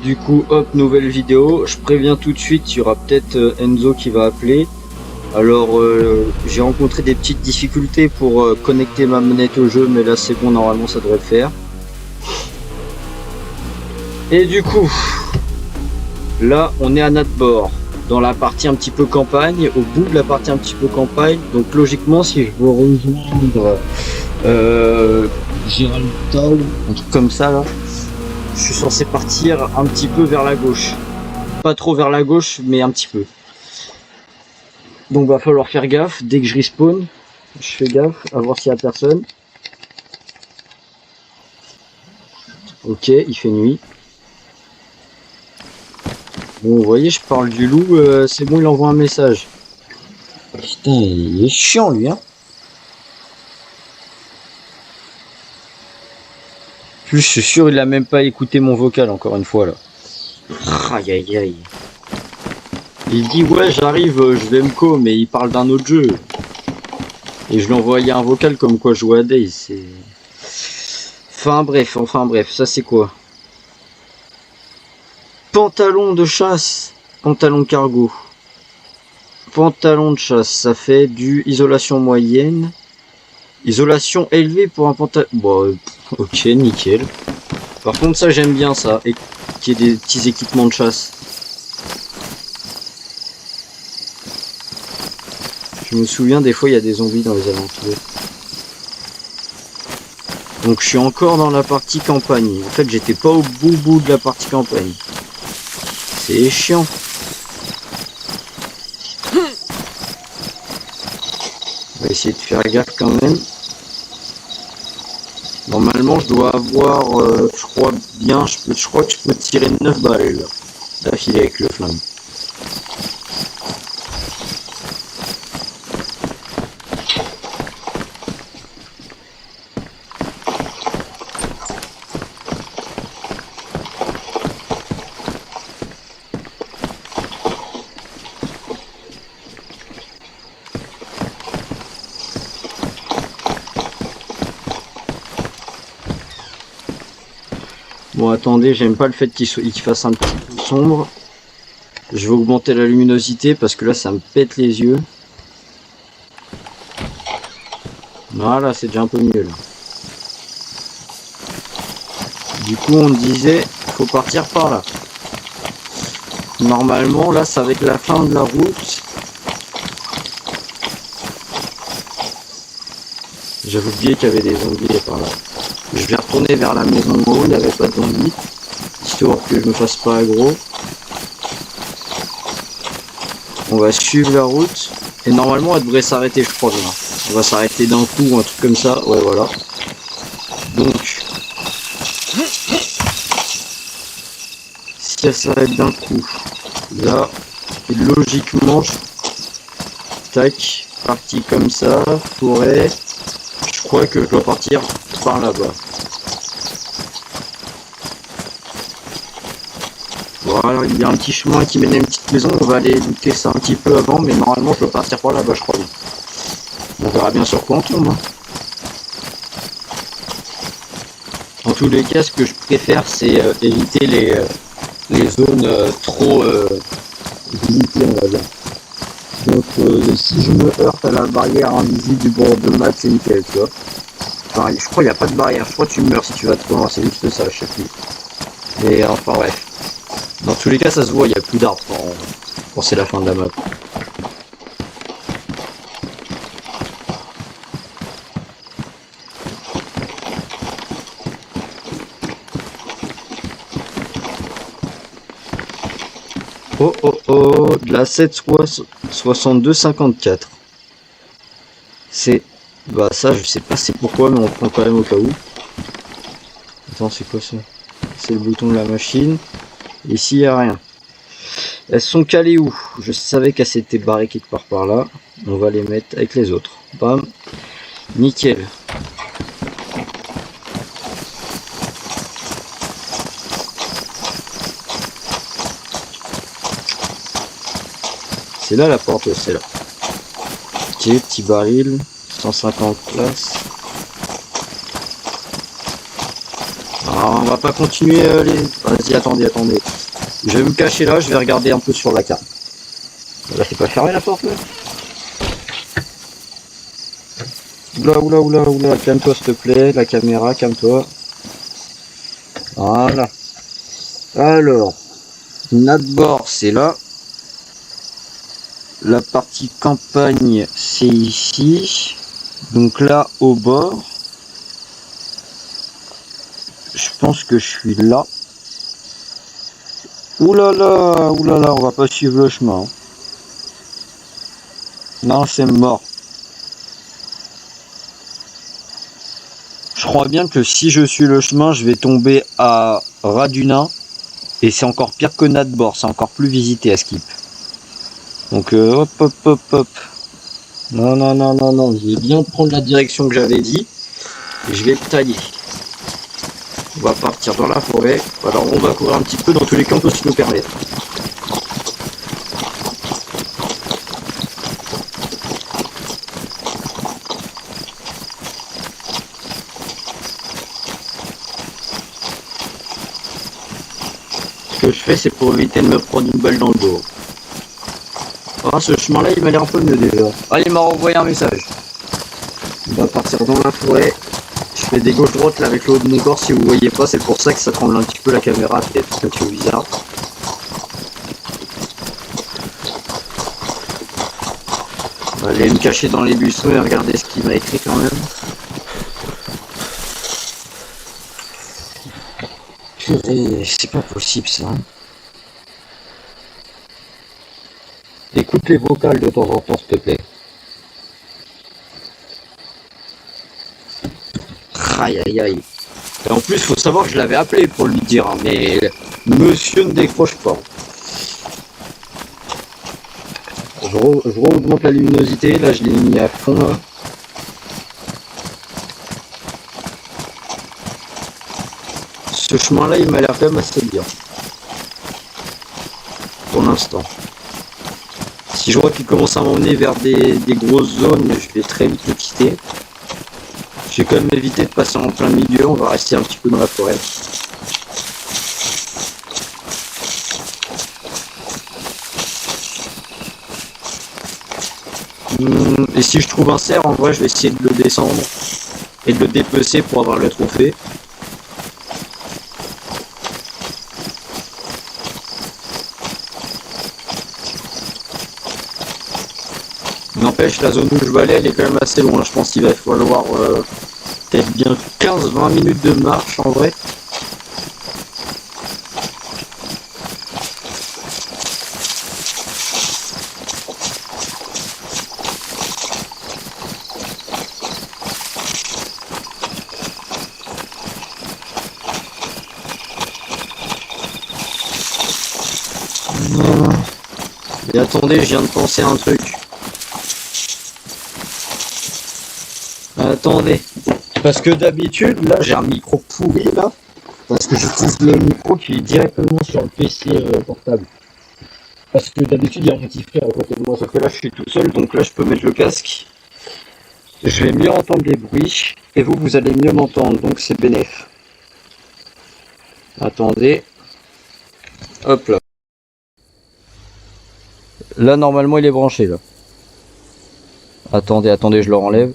Du coup, hop, nouvelle vidéo. Je préviens tout de suite, il y aura peut-être Enzo qui va appeler. Alors, j'ai rencontré des petites difficultés pour connecter ma manette au jeu, mais là c'est bon, normalement ça devrait le faire. Et du coup, là on est à notre bord, dans la partie un petit peu campagne, au bout de la partie un petit peu campagne. Donc logiquement, si je veux rejoindre Gibraltar, un truc comme ça là, je suis censé partir un petit peu vers la gauche. Pas trop vers la gauche, mais un petit peu. Donc va falloir faire gaffe, dès que je respawn, je fais gaffe à voir s'il y a personne. Ok, il fait nuit. Bon, vous voyez, je parle du loup, c'est bon, il envoie un message. Putain, il est chiant lui, hein. Plus je suis sûr, il a même pas écouté mon vocal encore une fois là. Aïe aïe aïe. Il dit ouais, j'arrive, je vais MCO, mais il parle d'un autre jeu. Et je lui ai envoyé un vocal comme quoi je jouais à Days, c'est... Enfin bref, ça c'est quoi? Pantalon de chasse, pantalon cargo. Pantalon de chasse, ça fait du isolation moyenne. Isolation élevée pour un pantalon... Bon, ok, nickel. Par contre, ça j'aime bien ça, et qu'il y ait des petits équipements de chasse. Je me souviens, des fois, il y a des zombies dans les alentours. Donc je suis encore dans la partie campagne. En fait, j'étais pas au bout de la partie campagne. C'est chiant. On va essayer de faire gaffe quand même. Normalement, je dois avoir, je crois bien, je crois que je peux tirer 9 balles d'affilée avec le flingue. Bon, attendez, j'aime pas le fait qu'il fasse un petit peu sombre. Je vais augmenter la luminosité parce que là, ça me pète les yeux. Voilà, c'est déjà un peu mieux là. Du coup, on disait, faut partir par là. Normalement, là, ça va être la fin de la route. J'avais oublié qu'il y avait des zombies par là. Je vais retourner vers la maison en haut, il n'y avait pas de zombies. Histoire que je me fasse pas aggro. On va suivre la route. Et normalement, elle devrait s'arrêter, je crois bien. On va s'arrêter d'un coup ou un truc comme ça. Ouais, voilà. Donc, si elle s'arrête d'un coup, là, logiquement, tac, parti comme ça, forêt. Je crois que je dois partir par là-bas. Voilà, il y a un petit chemin qui mène à une petite maison, on va aller looter ça un petit peu avant, mais normalement je dois partir par là-bas, je crois. On verra bien sur quoi on tombe. En tous les cas, ce que je préfère, c'est éviter les zones trop limitées, on va dire. Donc si je me heurte à la barrière invisible du bord de map, c'est nickel, tu vois. Enfin, je crois qu'il n'y a pas de barrière, je crois que tu meurs si tu vas te commencer, c'est juste ça, je sais plus. Mais enfin bref. Dans tous les cas, ça se voit, il n'y a plus d'arbres quand c'est la fin de la map. Oh oh oh, de la 762-54. C'est... Bah ça, je sais pas c'est pourquoi, mais on prend quand même au cas où. Attends, c'est quoi ça? C'est le bouton de la machine. Ici, il n'y a rien. Elles sont calées où? Je savais qu'elles s'étaient barrées quelque part par là. On va les mettre avec les autres. Bam. Nickel. C'est là la porte, c'est là. Ok, petit baril. 150 places. Alors, on va pas continuer les... Vas-y, attendez. Je vais me cacher là, je vais regarder un peu sur la carte. Là, c'est pas fermé la porte, là? Oula, calme-toi s'il te plaît, la caméra, calme-toi. Voilà. Alors, Nadbor, c'est là. La partie campagne, c'est ici. Donc là, au bord. Je pense que je suis là. Oulala, on va pas suivre le chemin. Hein. Non, c'est mort. Je crois bien que si je suis le chemin, je vais tomber à Raduna. Et c'est encore pire que Nadbor, c'est encore plus visité à Skip. Donc hop. Non, je vais bien prendre la direction que j'avais dit. Et je vais tailler. On va partir dans la forêt. Alors on va courir un petit peu dans tous les camps que se nous permettre. Ce que je fais, c'est pour éviter de me prendre une balle dans le dos. Ah, ce chemin-là, il m'a l'air un peu mieux déjà. Ah, il m'a envoyé un message. On va partir dans la forêt. Je fais des gauches-droites là avec le haut de mon corps, si vous voyez pas, c'est pour ça que ça tremble un petit peu la caméra, peut-être que c'est bizarre. On va aller me cacher dans les buissons et regarder ce qu'il m'a écrit quand même. Purée, c'est pas possible ça. Écoute les vocales de temps en temps, s'il te plaît. Aïe. Et en plus, faut savoir que je l'avais appelé pour lui dire, hein, mais monsieur ne décroche pas. Je augmente la luminosité, là je l'ai mis à fond. Là. Ce chemin-là, il m'a l'air quand même assez bien. Pour l'instant. Si je vois qu'il commence à m'emmener vers des grosses zones, je vais très vite le quitter. Je vais quand même éviter de passer en plein milieu, on va rester un petit peu dans la forêt. Et si je trouve un cerf, en vrai, je vais essayer de le descendre et de le dépecer pour avoir le trophée. N'empêche, la zone où je vais aller, elle est quand même assez loin. Je pense qu'il va falloir peut-être bien 15-20 minutes de marche en vrai. Et attendez, je viens de penser à un truc. Attendez. Parce que d'habitude, là, j'ai un micro pourri, là. Parce que j'utilise le micro qui est directement sur le PC portable. Parce que d'habitude, il y a mon petit frère à côté de moi. Sauf que là, je suis tout seul, donc là, je peux mettre le casque. Je vais mieux entendre les bruits. Et vous allez mieux m'entendre, donc c'est bénéf. Attendez. Hop là. Là, normalement, il est branché, là. Attendez, je le renlève.